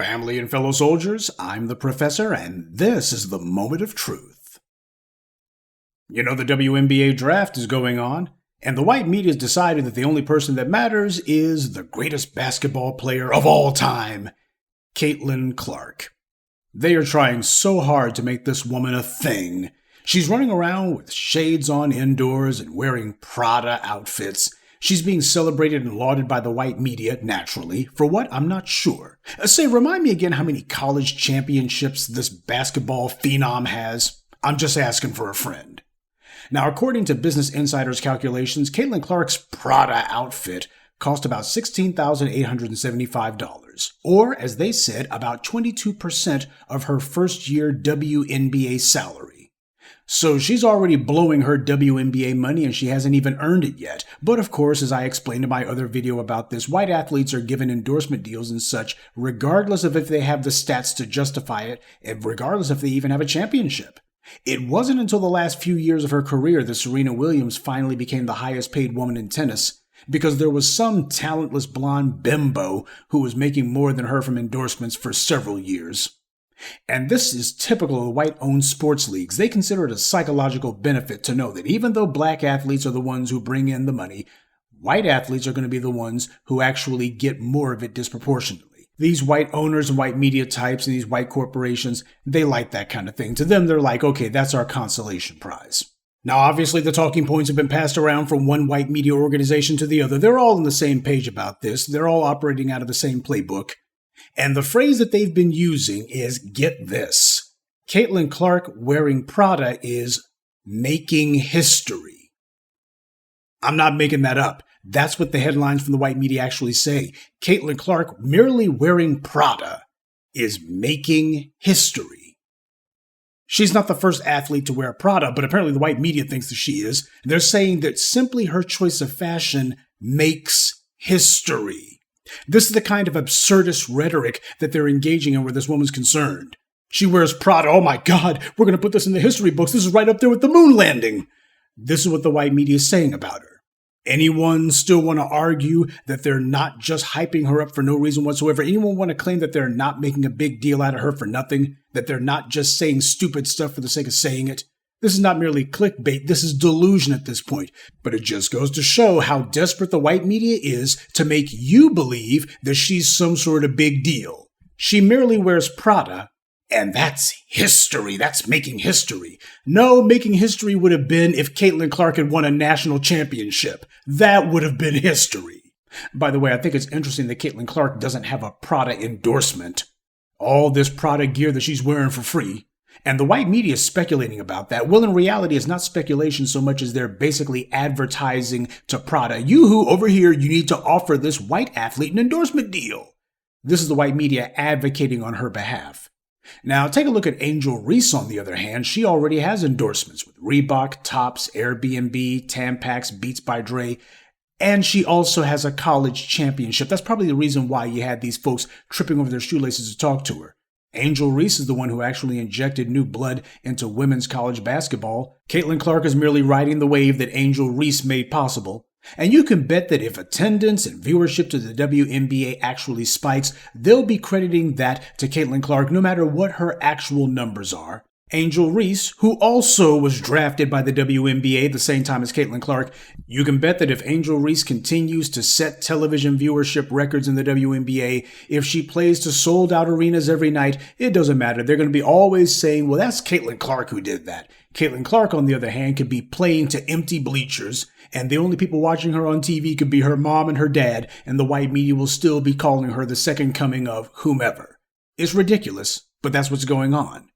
Family and fellow soldiers, I'm the Professor, and this is the Moment of Truth. You know, the WNBA draft is going on, and the white media has decided that the only person that matters is the greatest basketball player of all time, Caitland Clark. They are trying so hard to make this woman a thing. She's running around with shades on indoors and wearing Prada outfits. She's being celebrated and lauded by the white media, naturally. For what? I'm not sure. Remind me again how many college championships this basketball phenom has. I'm just asking for a friend. Now, according to Business Insider's calculations, Caitland Clark's Prada outfit cost about $16,875, or, as they said, about 22% of her first-year WNBA salary. So she's already blowing her WNBA money and she hasn't even earned it yet. But of course, as I explained in my other video about this, white athletes are given endorsement deals and such, regardless of if they have the stats to justify it, and regardless if they even have a championship. It wasn't until the last few years of her career that Serena Williams finally became the highest paid woman in tennis, because there was some talentless blonde bimbo who was making more than her from endorsements for several years. And this is typical of white-owned sports leagues. They consider it a psychological benefit to know that even though black athletes are the ones who bring in the money, white athletes are going to be the ones who actually get more of it disproportionately. These white owners and white media types and these white corporations, they like that kind of thing. To them, they're like, okay, that's our consolation prize. Now, obviously, the talking points have been passed around from one white media organization to the other. They're all on the same page about this. They're all operating out of the same playbook. And the phrase that they've been using is, get this, Caitland Clark wearing Prada is making history. I'm not making that up. That's what the headlines from the white media actually say. Caitland Clark merely wearing Prada is making history. She's not the first athlete to wear Prada, but apparently the white media thinks that she is. They're saying that simply her choice of fashion makes history. This is the kind of absurdist rhetoric that they're engaging in where this woman's concerned. She wears Prada. Oh my God, we're going to put this in the history books. This is right up there with the moon landing. This is what the white media is saying about her. Anyone still want to argue that they're not just hyping her up for no reason whatsoever? Anyone want to claim that they're not making a big deal out of her for nothing? That they're not just saying stupid stuff for the sake of saying it? This is not merely clickbait, this is delusion at this point. But it just goes to show how desperate the white media is to make you believe that she's some sort of big deal. She merely wears Prada, and that's history. That's making history. No, making history would have been if Caitland Clark had won a national championship. That would have been history. By the way, I think it's interesting that Caitland Clark doesn't have a Prada endorsement. All this Prada gear that she's wearing for free. And the white media is speculating about that. Well, in reality, it's not speculation so much as they're basically advertising to Prada. You over here, you need to offer this white athlete an endorsement deal. This is the white media advocating on her behalf. Now, take a look at Angel Reese, on the other hand. She already has endorsements with Reebok, Tops, Airbnb, Tampax, Beats by Dre. And she also has a college championship. That's probably the reason why you had these folks tripping over their shoelaces to talk to her. Angel Reese is the one who actually injected new blood into women's college basketball. Caitland Clark is merely riding the wave that Angel Reese made possible. And you can bet that if attendance and viewership to the WNBA actually spikes, they'll be crediting that to Caitland Clark no matter what her actual numbers are. Angel Reese, who also was drafted by the WNBA at the same time as Caitland Clark, you can bet that if Angel Reese continues to set television viewership records in the WNBA, if she plays to sold-out arenas every night, it doesn't matter. They're going to be always saying, well, that's Caitland Clark who did that. Caitland Clark, on the other hand, could be playing to empty bleachers, and the only people watching her on TV could be her mom and her dad, and the white media will still be calling her the second coming of whomever. It's ridiculous, but that's what's going on.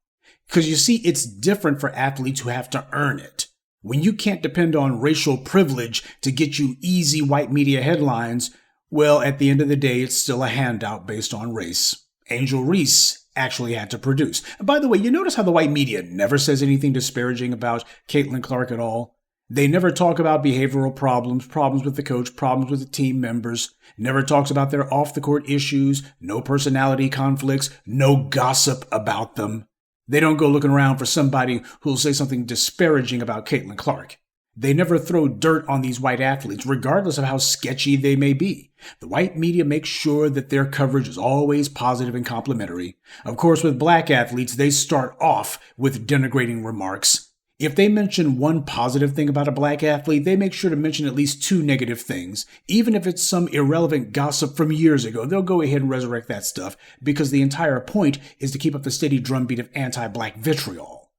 Because you see, it's different for athletes who have to earn it. When you can't depend on racial privilege to get you easy white media headlines, well, at the end of the day, it's still a handout based on race. Angel Reese actually had to produce. And by the way, you notice how the white media never says anything disparaging about Caitland Clark at all? They never talk about behavioral problems, problems with the coach, problems with the team members, never talks about their off-the-court issues, no personality conflicts, no gossip about them. They don't go looking around for somebody who'll say something disparaging about Caitland Clark. They never throw dirt on these white athletes, regardless of how sketchy they may be. The white media makes sure that their coverage is always positive and complimentary. Of course, with black athletes, they start off with denigrating remarks. If they mention one positive thing about a black athlete, they make sure to mention at least two negative things. Even if it's some irrelevant gossip from years ago, they'll go ahead and resurrect that stuff, because the entire point is to keep up the steady drumbeat of anti-black vitriol.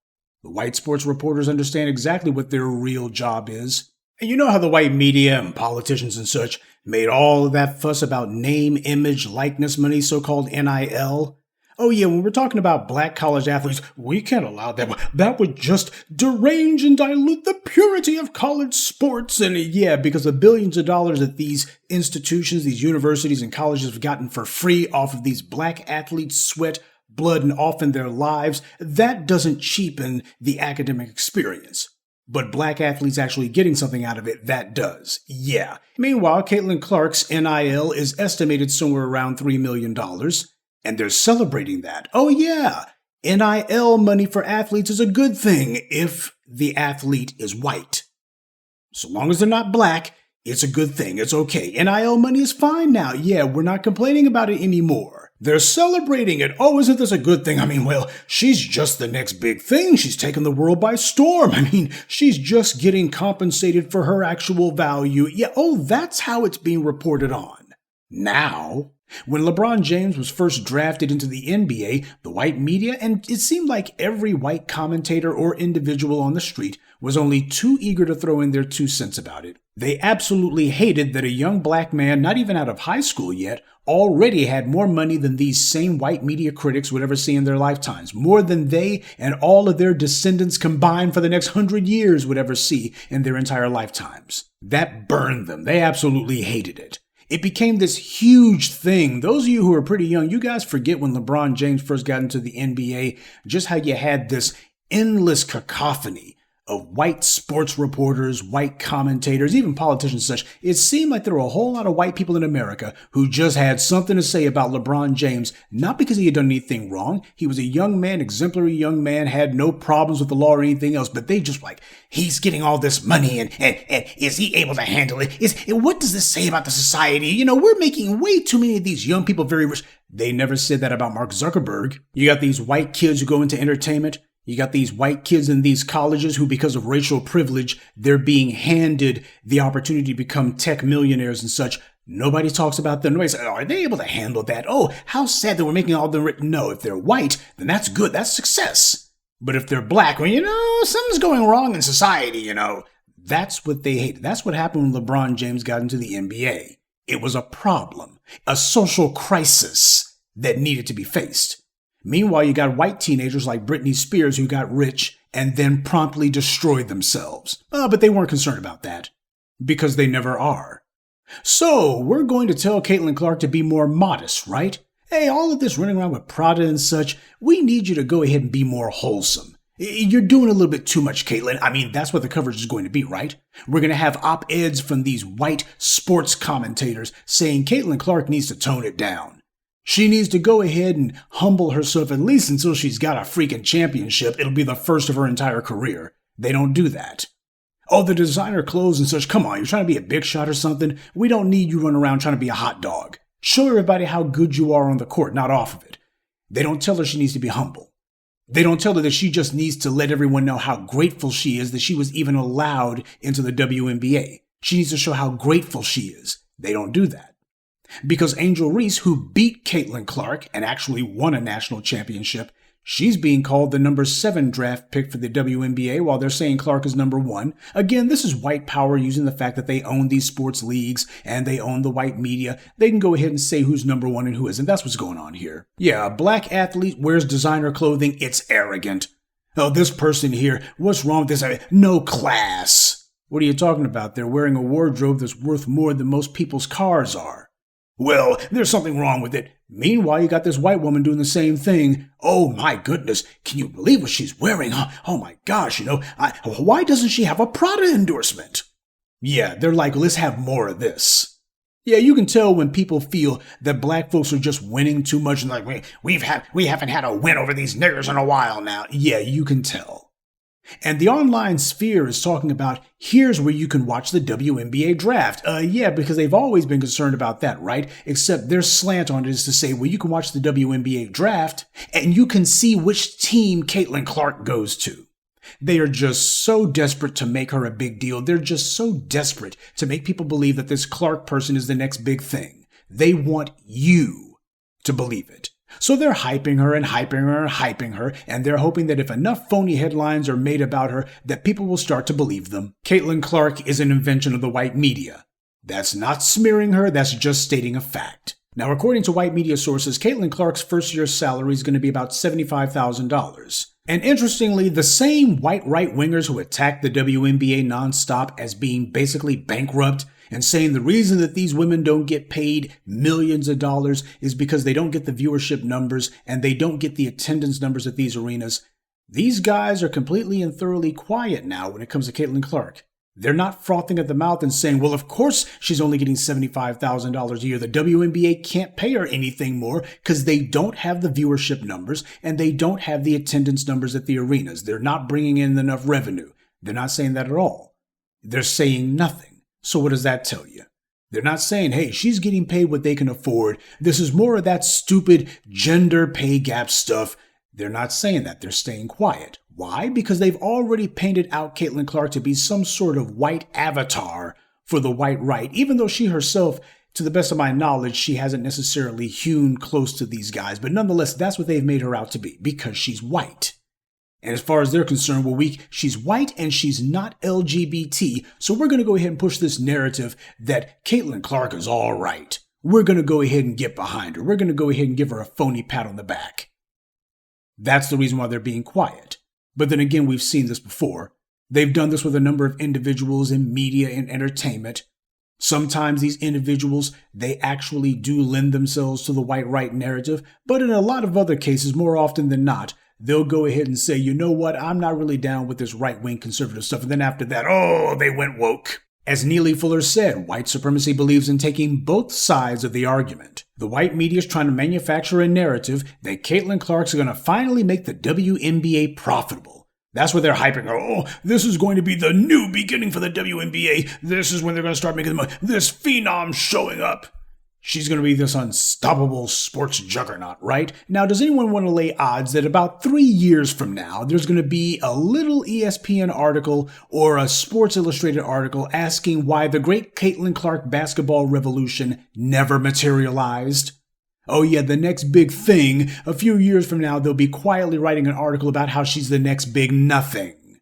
The white sports reporters understand exactly what their real job is. And you know how the white media and politicians and such made all of that fuss about name, image, likeness money, so-called NIL? Oh yeah, when we're talking about black college athletes, we can't allow that. That would just derange and dilute the purity of college sports. And yeah, because the billions of dollars that these institutions, these universities and colleges have gotten for free off of these black athletes' sweat, blood, and often their lives, that doesn't cheapen the academic experience. But black athletes actually getting something out of it, that does. Yeah. Meanwhile, Caitland Clark's NIL is estimated somewhere around $3 million. And they're celebrating that. Oh yeah, NIL money for athletes is a good thing if the athlete is white. So long as they're not black, it's a good thing. It's okay. NIL money is fine now. Yeah, we're not complaining about it anymore. They're celebrating it. Oh, isn't this a good thing? I mean, well, she's just the next big thing. She's taken the world by storm. I mean, she's just getting compensated for her actual value. Yeah, oh, that's how it's being reported on. Now, when LeBron James was first drafted into the NBA, the white media, and it seemed like every white commentator or individual on the street, was only too eager to throw in their 2 cents about it. They absolutely hated that a young black man, not even out of high school yet, already had more money than these same white media critics would ever see in their lifetimes. More than they and all of their descendants combined for the next 100 years would ever see in their entire lifetimes. That burned them. They absolutely hated it. It became this huge thing. Those of you who are pretty young, you guys forget when LeBron James first got into the NBA, just how you had this endless cacophony of white sports reporters, white commentators, even politicians and such. It seemed like there were a whole lot of white people in America who just had something to say about LeBron James, not because he had done anything wrong. He was a young man, exemplary young man, had no problems with the law or anything else, but they just like, he's getting all this money and is he able to handle it? What does this say about the society? You know, we're making way too many of these young people very rich. They never said that about Mark Zuckerberg. You got these white kids who go into entertainment. You got these white kids in these colleges who, because of racial privilege, they're being handed the opportunity to become tech millionaires and such. Nobody talks about them. Nobody says, oh, are they able to handle that? Oh, how sad that we're making all them rich. No, if they're white, then that's good. That's success. But if they're black, well, you know, something's going wrong in society, you know. That's what they hate. That's what happened when LeBron James got into the NBA. It was a problem, a social crisis that needed to be faced. Meanwhile, you got white teenagers like Britney Spears who got rich and then promptly destroyed themselves. But they weren't concerned about that, because they never are. So, we're going to tell Caitland Clark to be more modest, right? Hey, all of this running around with Prada and such, we need you to go ahead and be more wholesome. You're doing a little bit too much, Caitland. I mean, that's what the coverage is going to be, right? We're going to have op-eds from these white sports commentators saying Caitland Clark needs to tone it down. She needs to go ahead and humble herself at least until she's got a freaking championship. It'll be the first of her entire career. They don't do that. Oh, the designer clothes and such. Come on, you're trying to be a big shot or something? We don't need you running around trying to be a hot dog. Show everybody how good you are on the court, not off of it. They don't tell her she needs to be humble. They don't tell her that she just needs to let everyone know how grateful she is that she was even allowed into the WNBA. She needs to show how grateful she is. They don't do that. Because Angel Reese, who beat Caitland Clark and actually won a national championship, she's being called the number 7 draft pick for the WNBA while they're saying Clark is number 1. Again, this is white power using the fact that they own these sports leagues and they own the white media. They can go ahead and say who's number 1 and who isn't. That's what's going on here. Yeah, a black athlete wears designer clothing. It's arrogant. Oh, this person here, what's wrong with this? No class. What are you talking about? They're wearing a wardrobe that's worth more than most people's cars are. Well, there's something wrong with it. Meanwhile, you got this white woman doing the same thing. Oh my goodness, can you believe what she's wearing? Oh my gosh, you know, why doesn't she have a Prada endorsement? Yeah, they're like, let's have more of this. Yeah, you can tell when people feel that black folks are just winning too much and like, we haven't had a win over these niggers in a while now. Yeah, you can tell. And the online sphere is talking about, here's where you can watch the WNBA draft. Yeah, because they've always been concerned about that, right? Except their slant on it is to say, well, you can watch the WNBA draft and you can see which team Caitland Clark goes to. They are just so desperate to make her a big deal. They're just so desperate to make people believe that this Clark person is the next big thing. They want you to believe it. So they're hyping her and hyping her and hyping her, and they're hoping that if enough phony headlines are made about her, that people will start to believe them. Caitland Clark is an invention of the white media. That's not smearing her, that's just stating a fact. Now, according to white media sources, Caitland Clark's first-year salary is going to be about $75,000. And interestingly, the same white right-wingers who attack the WNBA nonstop as being basically bankrupt and saying the reason that these women don't get paid millions of dollars is because they don't get the viewership numbers and they don't get the attendance numbers at these arenas. These guys are completely and thoroughly quiet now when it comes to Caitland Clark. They're not frothing at the mouth and saying, well, of course she's only getting $75,000 a year. The WNBA can't pay her anything more because they don't have the viewership numbers and they don't have the attendance numbers at the arenas. They're not bringing in enough revenue. They're not saying that at all. They're saying nothing. So what does that tell you? They're not saying, hey, she's getting paid what they can afford. This is more of that stupid gender pay gap stuff. They're not saying that. They're staying quiet. Why? Because they've already painted out Caitland Clark to be some sort of white avatar for the white right, even though she herself, to the best of my knowledge, she hasn't necessarily hewn close to these guys. But nonetheless, that's what they've made her out to be, because she's white. And as far as they're concerned, well, she's white and she's not LGBT, so we're going to go ahead and push this narrative that Caitland Clark is all right. We're going to go ahead and get behind her. We're going to go ahead and give her a phony pat on the back. That's the reason why they're being quiet. But then again, we've seen this before. They've done this with a number of individuals in media and entertainment. Sometimes these individuals, they actually do lend themselves to the white right narrative, but in a lot of other cases, more often than not, they'll go ahead and say, you know what, I'm not really down with this right-wing conservative stuff. And then after that, oh, they went woke. As Neely Fuller said, white supremacy believes in taking both sides of the argument. The white media is trying to manufacture a narrative that Caitland Clark's going to finally make the WNBA profitable. That's what they're hyping her. Oh, this is going to be the new beginning for the WNBA. This is when they're going to start making the money. This phenom showing up. She's going to be this unstoppable sports juggernaut, right? Now, does anyone want to lay odds that about 3 years from now, there's going to be a little ESPN article or a Sports Illustrated article asking why the great Caitland Clark basketball revolution never materialized? Oh yeah, the next big thing, a few years from now, they'll be quietly writing an article about how she's the next big nothing.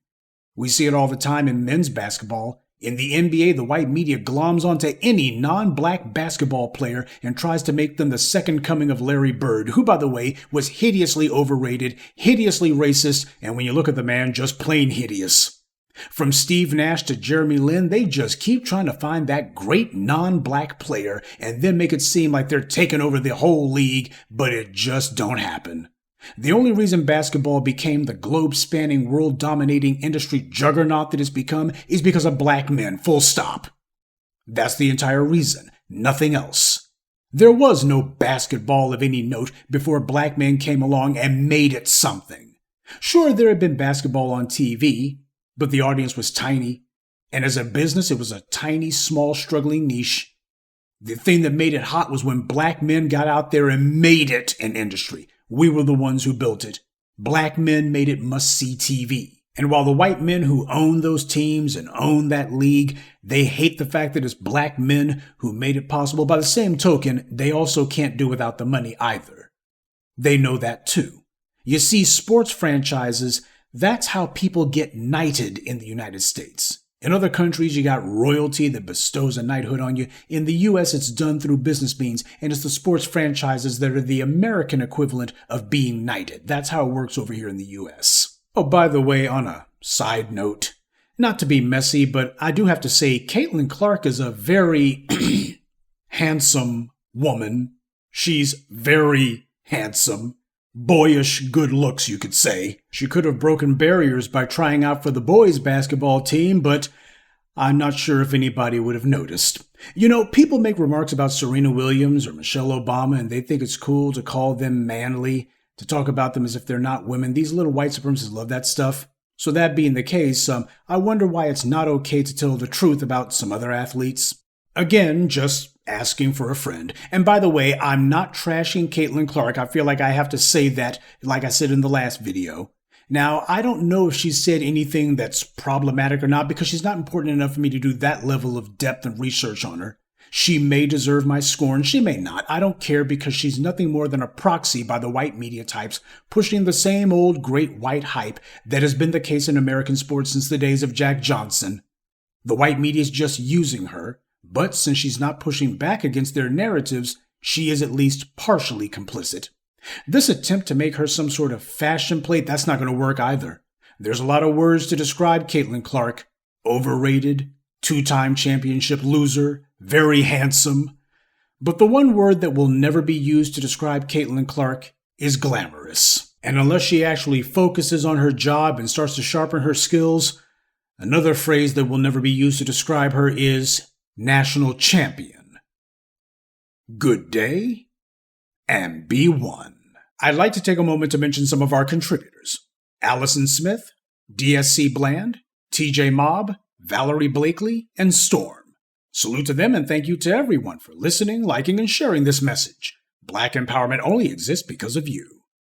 We see it all the time in men's basketball. In the NBA, the white media gloms onto any non-black basketball player and tries to make them the second coming of Larry Bird, who, by the way, was hideously overrated, hideously racist, and when you look at the man, just plain hideous. From Steve Nash to Jeremy Lin, they just keep trying to find that great non-black player and then make it seem like they're taking over the whole league, but it just don't happen. The only reason basketball became the globe-spanning, world-dominating industry juggernaut that it's become is because of black men, full stop. That's the entire reason, nothing else. There was no basketball of any note before black men came along and made it something. Sure, there had been basketball on TV, but the audience was tiny, and as a business, it was a tiny, small, struggling niche. The thing that made it hot was when black men got out there and made it an industry. We were the ones who built it. Black men made it must-see TV. And while the white men who own those teams and own that league, they hate the fact that it's black men who made it possible, by the same token, they also can't do without the money either. They know that too. You see, sports franchises, that's how people get knighted in the United States. In other countries, you got royalty that bestows a knighthood on you. In the U.S., it's done through business means, and it's the sports franchises that are the American equivalent of being knighted. That's how it works over here in the U.S. Oh, by the way, on a side note, not to be messy, but I do have to say Caitland Clark is a very handsome woman. She's very handsome. Boyish good looks, you could say. She could have broken barriers by trying out for the boys' basketball team, but I'm not sure if anybody would have noticed. You know, people make remarks about Serena Williams or Michelle Obama, and they think it's cool to call them manly, to talk about them as if they're not women. These little white supremacists love that stuff. So that being the case, I wonder why it's not okay to tell the truth about some other athletes. Again, just asking for a friend. And by the way, I'm not trashing Caitland Clark. I feel like I have to say that, like I said in the last video. Now, I don't know if she said anything that's problematic or not because she's not important enough for me to do that level of depth and research on her. She may deserve my scorn, she may not. I don't care because she's nothing more than a proxy by the white media types pushing the same old great white hype that has been the case in American sports since the days of Jack Johnson. The white media is just using her, but since she's not pushing back against their narratives, she is at least partially complicit. This attempt to make her some sort of fashion plate, that's not going to work either. There's a lot of words to describe Caitland Clark. Overrated, two-time championship loser, very handsome. But the one word that will never be used to describe Caitland Clark is glamorous. And unless she actually focuses on her job and starts to sharpen her skills, another phrase that will never be used to describe her is national champion. Good day, and be one. I'd like to take a moment to mention some of our contributors. Allison Smith, DSC Bland, TJ Mobb, Valerie Blakely, and Storm. Salute to them and thank you to everyone for listening, liking, and sharing this message. Black empowerment only exists because of you.